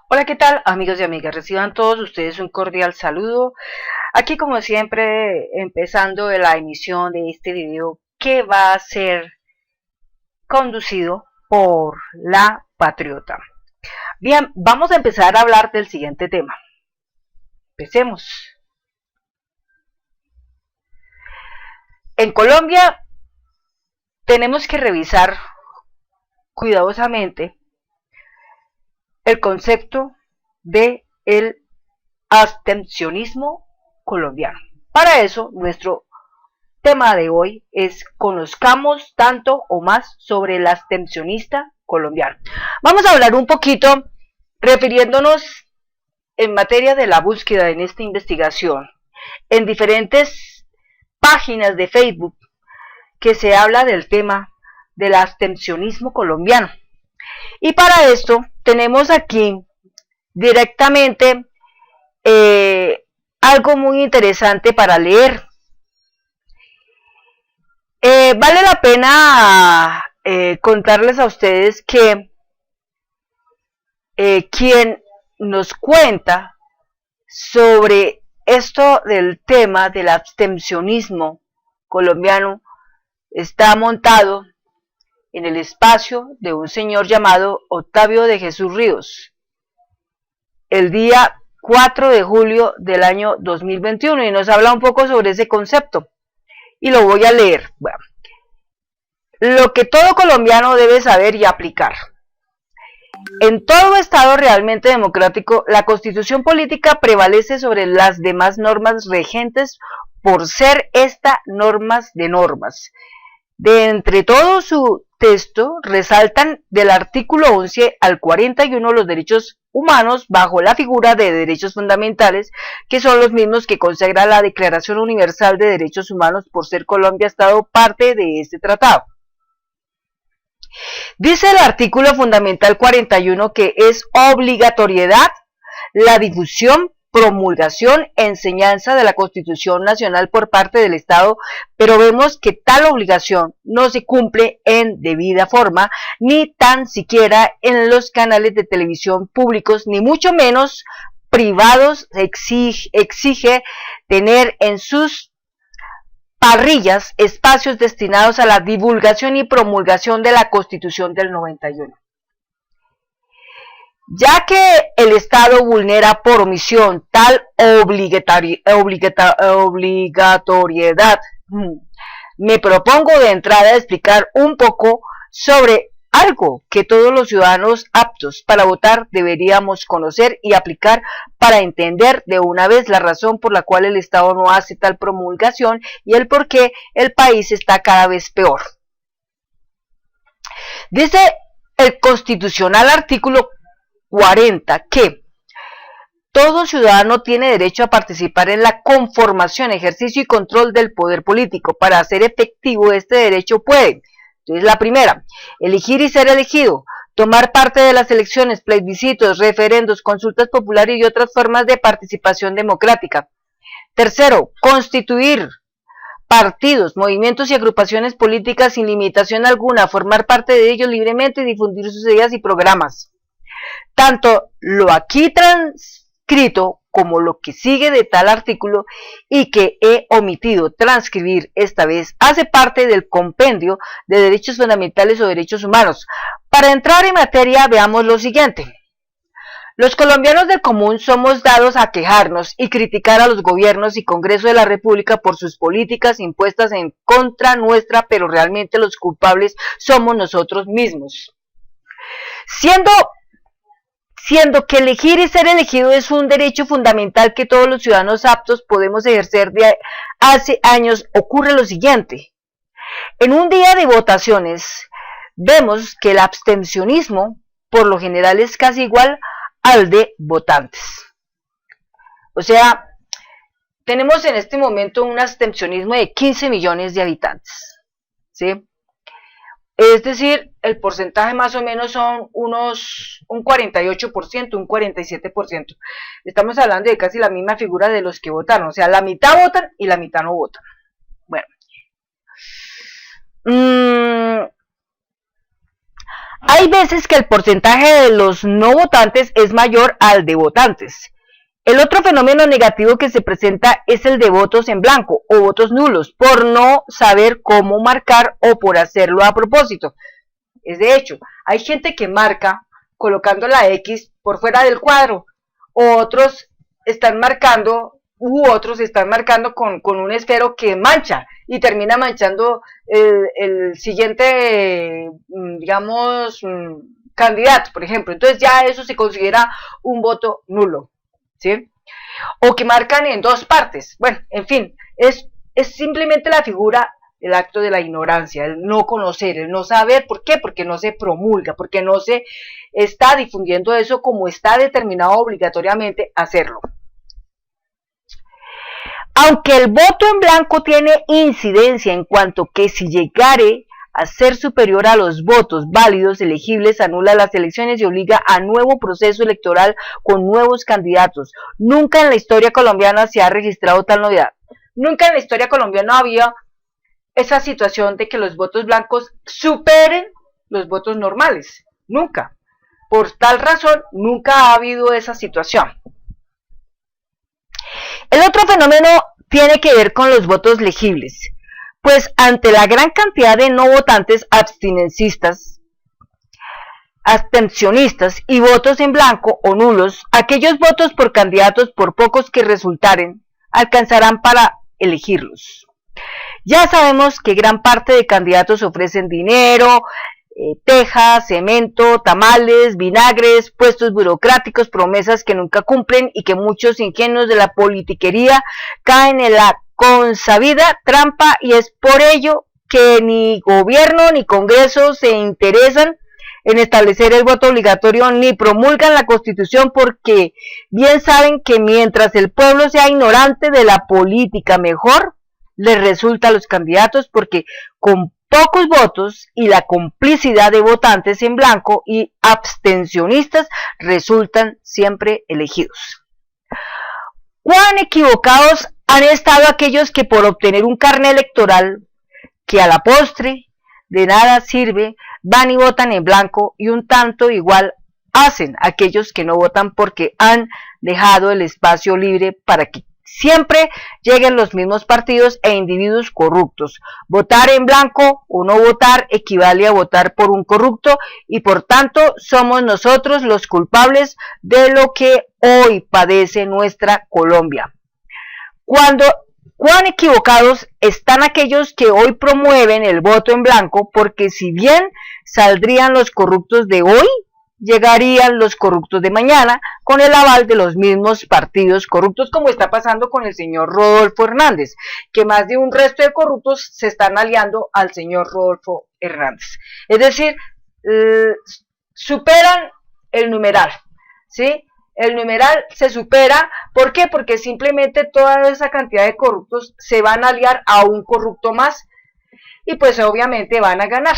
Hola, ¿qué tal, amigos y amigas? Reciban todos ustedes un cordial saludo. Aquí, como siempre, empezando la emisión de este video que va a ser conducido por La Patriota. Bien, vamos a empezar a hablar del siguiente tema. Empecemos. En Colombia tenemos que revisar cuidadosamente el concepto de el abstencionismo colombiano. Para eso, nuestro tema de hoy es conozcamos tanto o más sobre el abstencionista colombiano. Vamos a hablar un poquito refiriéndonos en materia de la búsqueda en esta investigación en diferentes páginas de Facebook que se habla del tema del abstencionismo colombiano. Y para esto tenemos aquí directamente algo muy interesante para leer. Vale la pena contarles a ustedes que quien nos cuenta sobre esto del tema del abstencionismo colombiano está montado en el espacio de un señor llamado Octavio de Jesús Ríos, el día 4 de julio del año 2021, y nos habla un poco sobre ese concepto, y lo voy a leer. Bueno, lo que todo colombiano debe saber y aplicar. En todo Estado realmente democrático, la Constitución política prevalece sobre las demás normas regentes por ser esta normas de normas. De entre todo su texto, resaltan del artículo 11 al 41 los derechos humanos bajo la figura de derechos fundamentales, que son los mismos que consagra la Declaración Universal de Derechos Humanos por ser Colombia Estado parte de este tratado. Dice el artículo fundamental 41 que es obligatoriedad la difusión, promulgación, enseñanza de la Constitución Nacional por parte del Estado, pero vemos que tal obligación no se cumple en debida forma, ni tan siquiera en los canales de televisión públicos, ni mucho menos privados. Exige tener en sus parrillas espacios destinados a la divulgación y promulgación de la Constitución del 91. Ya que el Estado vulnera por omisión tal obligatoriedad, me propongo de entrada explicar un poco sobre algo que todos los ciudadanos aptos para votar deberíamos conocer y aplicar para entender de una vez la razón por la cual el Estado no hace tal promulgación y el por qué el país está cada vez peor. Dice el constitucional artículo 40 que todo ciudadano tiene derecho a participar en la conformación, ejercicio y control del poder político. Para hacer efectivo este derecho puede, entonces la primera, elegir y ser elegido, tomar parte de las elecciones, plebiscitos, referendos, consultas populares y otras formas de participación democrática. Tercero, constituir partidos, movimientos y agrupaciones políticas sin limitación alguna, formar parte de ellos libremente y difundir sus ideas y programas. Tanto lo aquí transcrito como lo que sigue de tal artículo y que he omitido transcribir esta vez hace parte del compendio de derechos fundamentales o derechos humanos. Para entrar en materia, veamos lo siguiente. Los colombianos del común somos dados a quejarnos y criticar a los gobiernos y Congreso de la República por sus políticas impuestas en contra nuestra, pero realmente los culpables somos nosotros mismos. Siendo que elegir y ser elegido es un derecho fundamental que todos los ciudadanos aptos podemos ejercer de hace años, ocurre lo siguiente. En un día de votaciones, vemos que el abstencionismo, por lo general, es casi igual al de votantes. O sea, tenemos en este momento un abstencionismo de 15 millones de habitantes, ¿sí? Es decir, el porcentaje más o menos son un 48%, un 47%. Estamos hablando de casi la misma figura de los que votaron. O sea, la mitad votan y la mitad no votan. Bueno. Hay hay veces que el porcentaje de los no votantes es mayor al de votantes. El otro fenómeno negativo que se presenta es el de votos en blanco o votos nulos, por no saber cómo marcar o por hacerlo a propósito. Es de hecho, hay gente que marca colocando la X por fuera del cuadro, otros están marcando con un esfero que mancha y termina manchando el siguiente, digamos, candidato, por ejemplo. Entonces ya eso se considera un voto nulo, ¿sí? O que marcan en dos partes. Bueno, en fin, es simplemente la figura, el acto de la ignorancia, el no conocer, el no saber. ¿Por qué? Porque no se promulga, porque no se está difundiendo eso como está determinado obligatoriamente hacerlo. Aunque el voto en blanco tiene incidencia en cuanto que si llegare a ser superior a los votos válidos elegibles, anula las elecciones y obliga a nuevo proceso electoral con nuevos candidatos. Nunca en la historia colombiana se ha registrado tal novedad. Nunca en la historia colombiana había esa situación de que los votos blancos superen los votos normales. Nunca. Por tal razón, nunca ha habido esa situación. El otro fenómeno tiene que ver con los votos legibles. Pues ante la gran cantidad de no votantes abstencionistas y votos en blanco o nulos, aquellos votos por candidatos, por pocos que resultaren, alcanzarán para elegirlos. Ya sabemos que gran parte de candidatos ofrecen dinero, tejas, cemento, tamales, vinagres, puestos burocráticos, promesas que nunca cumplen y que muchos ingenuos de la politiquería caen en la consabida trampa, y es por ello que ni gobierno ni congreso se interesan en establecer el voto obligatorio ni promulgan la Constitución, porque bien saben que mientras el pueblo sea ignorante de la política, mejor les resulta a los candidatos, porque con pocos votos y la complicidad de votantes en blanco y abstencionistas resultan siempre elegidos. ¿Cuán equivocados han estado aquellos que por obtener un carné electoral que a la postre de nada sirve, van y votan en blanco, y un tanto igual hacen aquellos que no votan porque han dejado el espacio libre para que siempre lleguen los mismos partidos e individuos corruptos? Votar en blanco o no votar equivale a votar por un corrupto, y por tanto somos nosotros los culpables de lo que hoy padece nuestra Colombia. ¿Cuán equivocados están aquellos que hoy promueven el voto en blanco? Porque si bien saldrían los corruptos de hoy, llegarían los corruptos de mañana con el aval de los mismos partidos corruptos, como está pasando con el señor Rodolfo Hernández, que más de un resto de corruptos se están aliando al señor Rodolfo Hernández. Es decir, superan el numeral, ¿sí? El numeral se supera. ¿Por qué? Porque simplemente toda esa cantidad de corruptos se van a aliar a un corrupto más y pues obviamente van a ganar.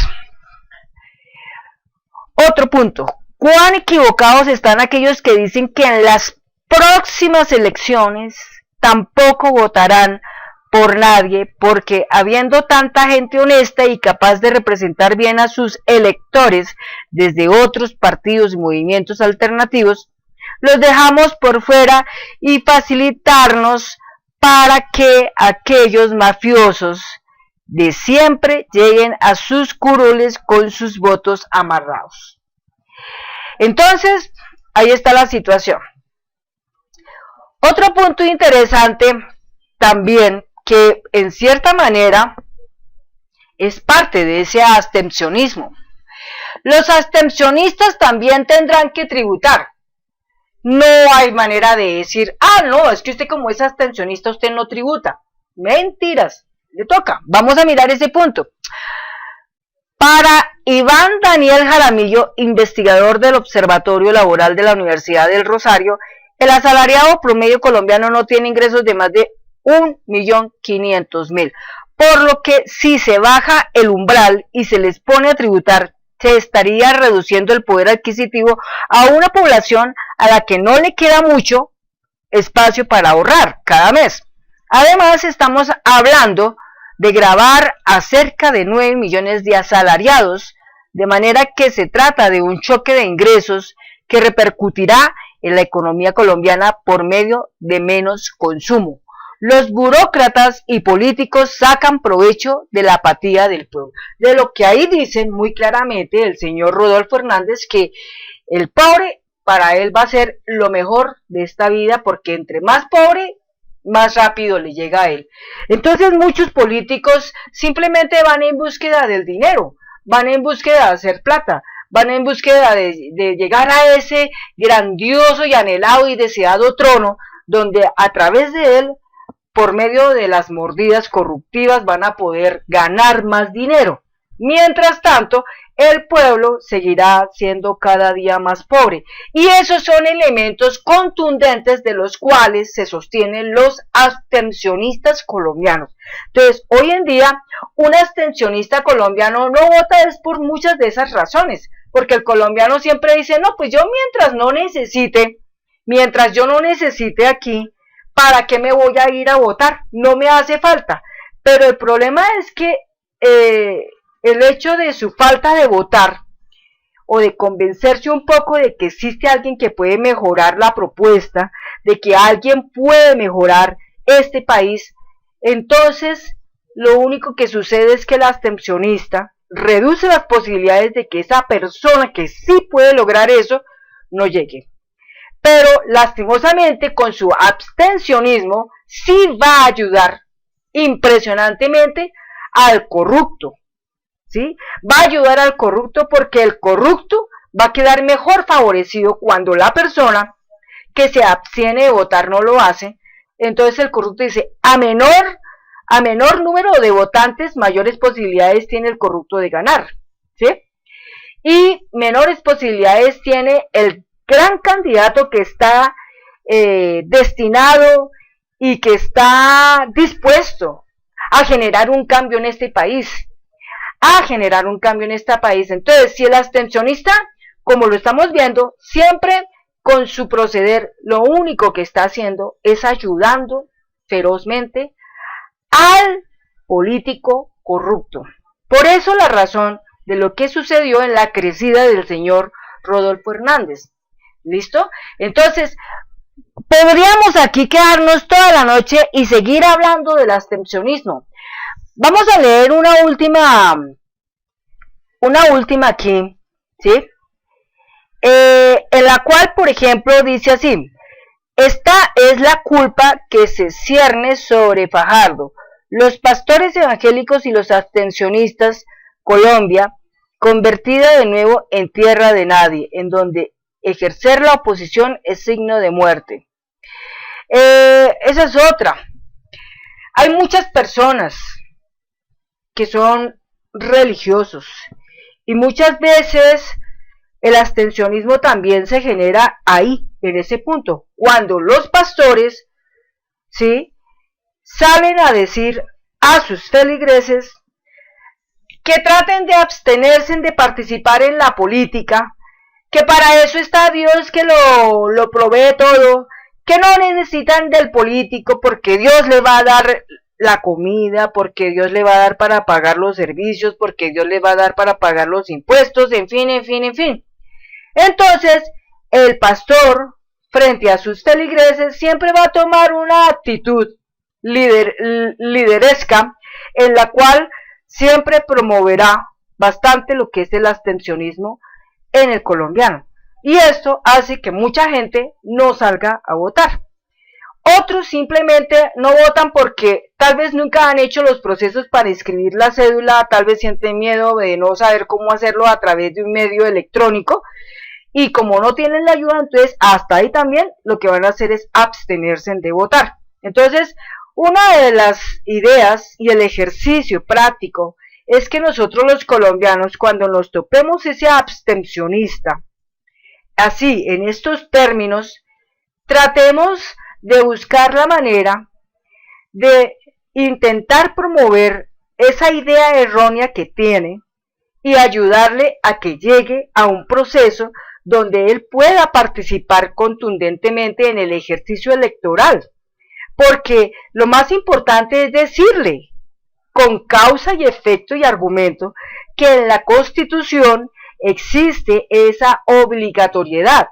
Otro punto. ¿Cuán equivocados están aquellos que dicen que en las próximas elecciones tampoco votarán por nadie, porque habiendo tanta gente honesta y capaz de representar bien a sus electores desde otros partidos y movimientos alternativos, los dejamos por fuera y facilitarnos para que aquellos mafiosos de siempre lleguen a sus curules con sus votos amarrados? Entonces, ahí está la situación. Otro punto interesante también, que en cierta manera es parte de ese abstencionismo. Los abstencionistas también tendrán que tributar. No hay manera de decir, no, es que usted como es abstencionista usted no tributa. Mentiras, le toca. Vamos a mirar ese punto. Para Iván Daniel Jaramillo, investigador del Observatorio Laboral de la Universidad del Rosario, el asalariado promedio colombiano no tiene ingresos de más de 1.500.000, por lo que si se baja el umbral y se les pone a tributar, se estaría reduciendo el poder adquisitivo a una población a la que no le queda mucho espacio para ahorrar cada mes. Además, estamos hablando de gravar a cerca de 9 millones de asalariados, de manera que se trata de un choque de ingresos que repercutirá en la economía colombiana por medio de menos consumo. Los burócratas y políticos sacan provecho de la apatía del pueblo. De lo que ahí dicen muy claramente el señor Rodolfo Hernández, que el pobre para él va a ser lo mejor de esta vida, porque entre más pobre, más rápido le llega a él. Entonces muchos políticos simplemente van en búsqueda del dinero, van en búsqueda de hacer plata, van en búsqueda de llegar a ese grandioso y anhelado y deseado trono, donde a través de él, por medio de las mordidas corruptivas, van a poder ganar más dinero. Mientras tanto, el pueblo seguirá siendo cada día más pobre. Y esos son elementos contundentes de los cuales se sostienen los abstencionistas colombianos. Entonces, hoy en día, un abstencionista colombiano no vota es por muchas de esas razones, porque el colombiano siempre dice, no, pues yo mientras yo no necesite aquí, ¿para qué me voy a ir a votar? No me hace falta. Pero el problema es que el hecho de su falta de votar o de convencerse un poco de que existe alguien que puede mejorar la propuesta, de que alguien puede mejorar este país, entonces lo único que sucede es que el abstencionista reduce las posibilidades de que esa persona que sí puede lograr eso no llegue. Pero lastimosamente con su abstencionismo sí va a ayudar impresionantemente al corrupto, ¿sí? Va a ayudar al corrupto porque el corrupto va a quedar mejor favorecido cuando la persona que se abstiene de votar no lo hace. Entonces el corrupto dice, a menor número de votantes, mayores posibilidades tiene el corrupto de ganar, ¿sí? Y menores posibilidades tiene el gran candidato que está destinado y que está dispuesto a generar un cambio en este país, Entonces, si el abstencionista, como lo estamos viendo, siempre con su proceder, lo único que está haciendo es ayudando ferozmente al político corrupto. Por eso la razón de lo que sucedió en la crecida del señor Rodolfo Hernández. ¿Listo? Entonces, podríamos aquí quedarnos toda la noche y seguir hablando del abstencionismo. Vamos a leer una última aquí, ¿sí? En la cual, por ejemplo, dice así: esta es la culpa que se cierne sobre Fajardo, los pastores evangélicos y los abstencionistas, Colombia, convertida de nuevo en tierra de nadie, en donde ejercer la oposición es signo de muerte. Esa es otra. Hay muchas personas que son religiosos y muchas veces el abstencionismo también se genera ahí, en ese punto, cuando los pastores, ¿sí?, salen a decir a sus feligreses que traten de abstenerse de participar en la política, que para eso está Dios que lo provee todo, que no necesitan del político porque Dios le va a dar la comida, porque Dios le va a dar para pagar los servicios, porque Dios le va a dar para pagar los impuestos, en fin. Entonces, el pastor, frente a sus feligreses, siempre va a tomar una actitud lideresca, en la cual siempre promoverá bastante lo que es el abstencionismo en el colombiano. Y esto hace que mucha gente no salga a votar. Otros simplemente no votan porque tal vez nunca han hecho los procesos para inscribir la cédula, tal vez sienten miedo de no saber cómo hacerlo a través de un medio electrónico, y como no tienen la ayuda, entonces hasta ahí también lo que van a hacer es abstenerse de votar. Entonces, una de las ideas y el ejercicio práctico es que nosotros los colombianos, cuando nos topemos ese abstencionista, así, en estos términos, tratemos de buscar la manera de intentar promover esa idea errónea que tiene y ayudarle a que llegue a un proceso donde él pueda participar contundentemente en el ejercicio electoral. Porque lo más importante es decirle, con causa y efecto y argumento, que en la Constitución existe esa obligatoriedad,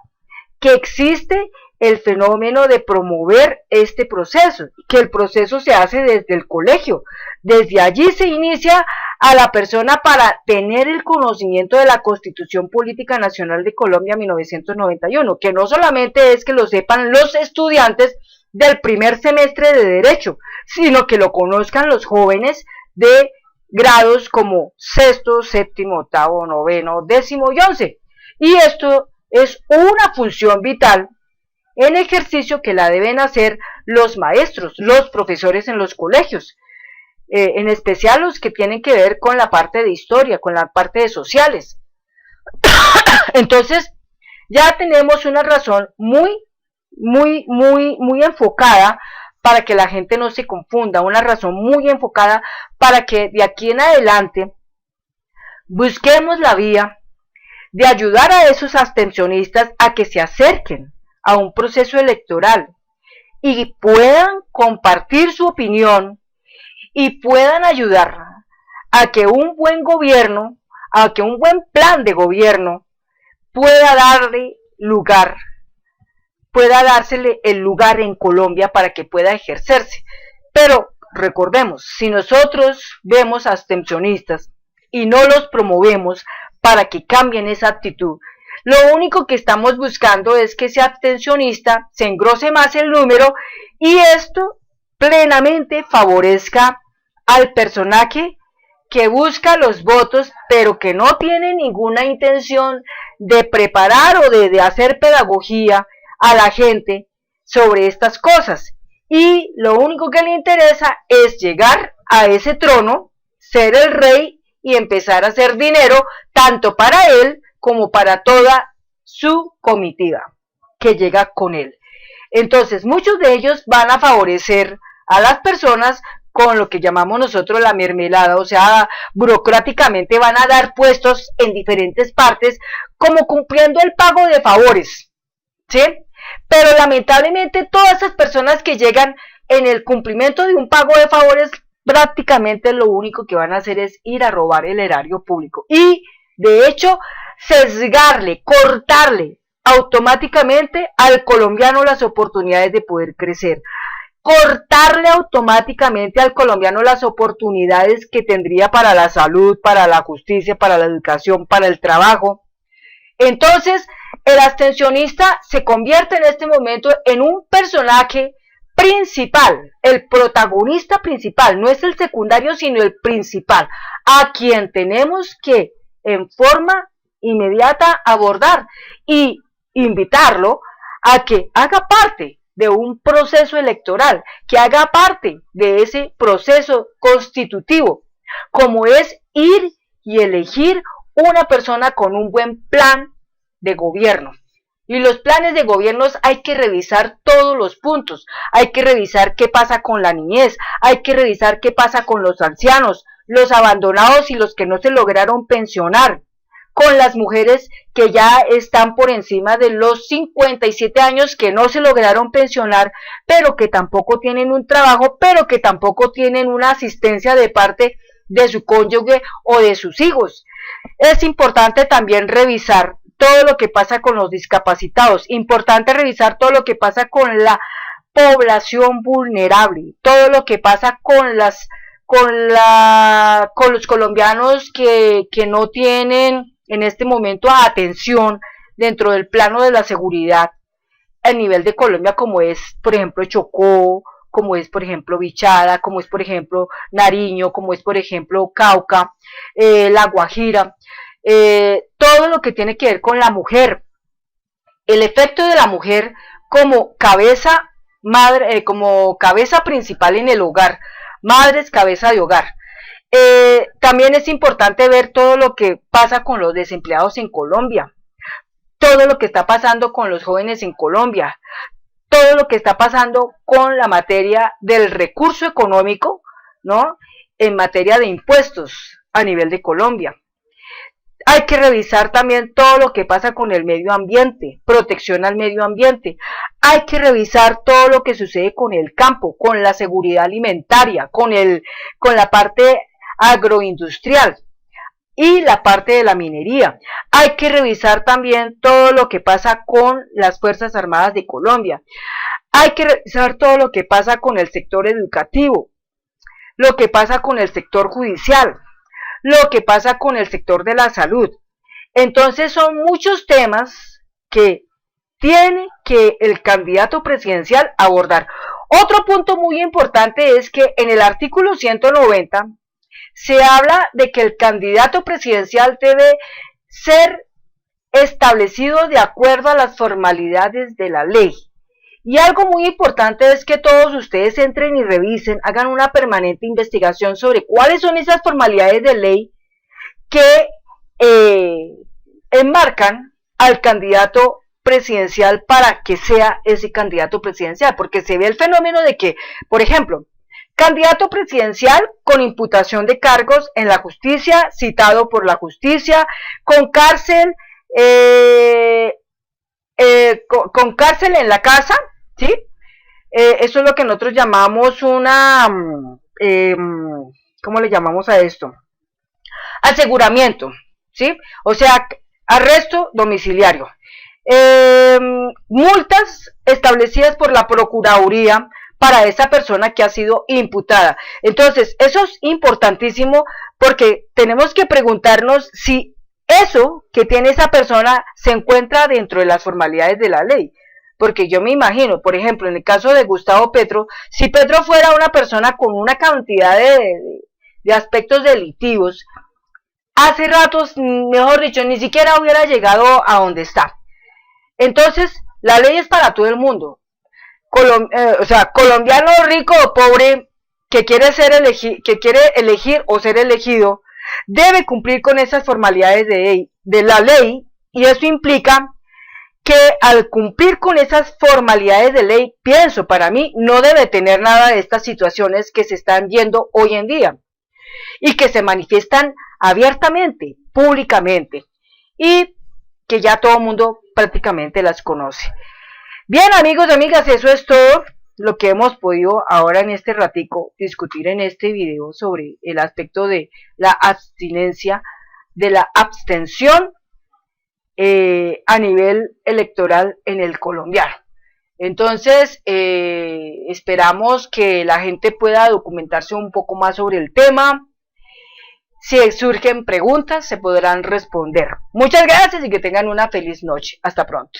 que existe el fenómeno de promover este proceso, que el proceso se hace desde el colegio. Desde allí se inicia a la persona para tener el conocimiento de la Constitución Política Nacional de Colombia 1991, que no solamente es que lo sepan los estudiantes del primer semestre de Derecho, sino que lo conozcan los jóvenes de grados como sexto, séptimo, octavo, noveno, décimo y 11. Y esto es una función vital en ejercicio que la deben hacer los maestros, los profesores en los colegios, en especial los que tienen que ver con la parte de historia, con la parte de sociales. Entonces, ya tenemos una razón muy enfocada para que la gente no se confunda, una razón muy enfocada para que de aquí en adelante busquemos la vía de ayudar a esos abstencionistas a que se acerquen a un proceso electoral y puedan compartir su opinión y puedan ayudar a que un buen gobierno, a que un buen plan de gobierno pueda dársele el lugar en Colombia para que pueda ejercerse. Pero recordemos, si nosotros vemos abstencionistas y no los promovemos para que cambien esa actitud, lo único que estamos buscando es que ese abstencionista se engrose más el número y esto plenamente favorezca al personaje que busca los votos, pero que no tiene ninguna intención de preparar o de hacer pedagogía a la gente sobre estas cosas. Y lo único que le interesa es llegar a ese trono, ser el rey y empezar a hacer dinero, tanto para él como para toda su comitiva que llega con él. Entonces, muchos de ellos van a favorecer a las personas con lo que llamamos nosotros la mermelada, o sea, burocráticamente van a dar puestos en diferentes partes, como cumpliendo el pago de favores, ¿sí? Pero lamentablemente todas esas personas que llegan en el cumplimiento de un pago de favores, prácticamente lo único que van a hacer es ir a robar el erario público y, de hecho, sesgarle, cortarle automáticamente al colombiano las oportunidades de poder crecer, cortarle automáticamente al colombiano las oportunidades que tendría para la salud, para la justicia, para la educación, para el trabajo. Entonces, el abstencionista se convierte en este momento en un personaje principal, el protagonista principal, no es el secundario, sino el principal, a quien tenemos que en forma inmediata abordar y invitarlo a que haga parte de un proceso electoral, que haga parte de ese proceso constitutivo, como es ir y elegir una persona con un buen plan de gobierno. Y los planes de gobiernos hay que revisar todos los puntos, hay que revisar qué pasa con la niñez, hay que revisar qué pasa con los ancianos, los abandonados y los que no se lograron pensionar, con las mujeres que ya están por encima de los 57 años que no se lograron pensionar, pero que tampoco tienen un trabajo, pero que tampoco tienen una asistencia de parte de su cónyuge o de sus hijos. Es importante también revisar todo lo que pasa con los discapacitados, importante revisar todo lo que pasa con la población vulnerable, todo lo que pasa con los colombianos que no tienen en este momento atención dentro del plano de la seguridad a nivel de Colombia, como es por ejemplo Chocó, como es por ejemplo Vichada, como es por ejemplo Nariño, como es por ejemplo Cauca, La Guajira, todo lo que tiene que ver con la mujer, el efecto de la mujer como cabeza madre, como cabeza principal en el hogar, madres cabeza de hogar. También es importante ver todo lo que pasa con los desempleados en Colombia, todo lo que está pasando con los jóvenes en Colombia, todo lo que está pasando con la materia del recurso económico, ¿no? En materia de impuestos a nivel de Colombia. Hay que revisar también todo lo que pasa con el medio ambiente, protección al medio ambiente. Hay que revisar todo lo que sucede con el campo, con la seguridad alimentaria, con la parte agroindustrial. y la parte de la minería. Hay que revisar también todo lo que pasa con las Fuerzas Armadas de Colombia. Hay que revisar todo lo que pasa con el sector educativo, lo que pasa con el sector judicial, lo que pasa con el sector de la salud. Entonces son muchos temas que tiene que el candidato presidencial abordar. Otro punto muy importante es que en el artículo 190 se habla de que el candidato presidencial debe ser establecido de acuerdo a las formalidades de la ley. Y algo muy importante es que todos ustedes entren y revisen, hagan una permanente investigación sobre cuáles son esas formalidades de ley que enmarcan al candidato presidencial para que sea ese candidato presidencial, porque se ve el fenómeno de que, por ejemplo, candidato presidencial con imputación de cargos en la justicia, citado por la justicia, con cárcel, con cárcel en la casa, ¿sí? Eso es lo que nosotros llamamos una, ¿cómo le llamamos a esto? Aseguramiento, ¿sí? O sea, arresto domiciliario. Multas establecidas por la Procuraduría para esa persona que ha sido imputada. Entonces, eso es importantísimo porque tenemos que preguntarnos si eso que tiene esa persona se encuentra dentro de las formalidades de la ley. Porque yo me imagino, por ejemplo, en el caso de Gustavo Petro, si Petro fuera una persona con una cantidad de aspectos delictivos, hace ratos, mejor dicho, ni siquiera hubiera llegado a donde está. Entonces, la ley es para todo el mundo. O sea, colombiano rico o pobre que quiere elegir o ser elegido, debe cumplir con esas formalidades de la ley, y eso implica que al cumplir con esas formalidades de ley, pienso, para mí, no debe tener nada de estas situaciones que se están viendo hoy en día y que se manifiestan abiertamente, públicamente, y que ya todo el mundo prácticamente las conoce. Bien, amigos y amigas, eso es todo lo que hemos podido ahora en este ratico discutir en este video sobre el aspecto de la abstinencia, de la abstención a nivel electoral en el colombiano. Entonces, esperamos que la gente pueda documentarse un poco más sobre el tema. Si surgen preguntas, se podrán responder. Muchas gracias y que tengan una feliz noche. Hasta pronto.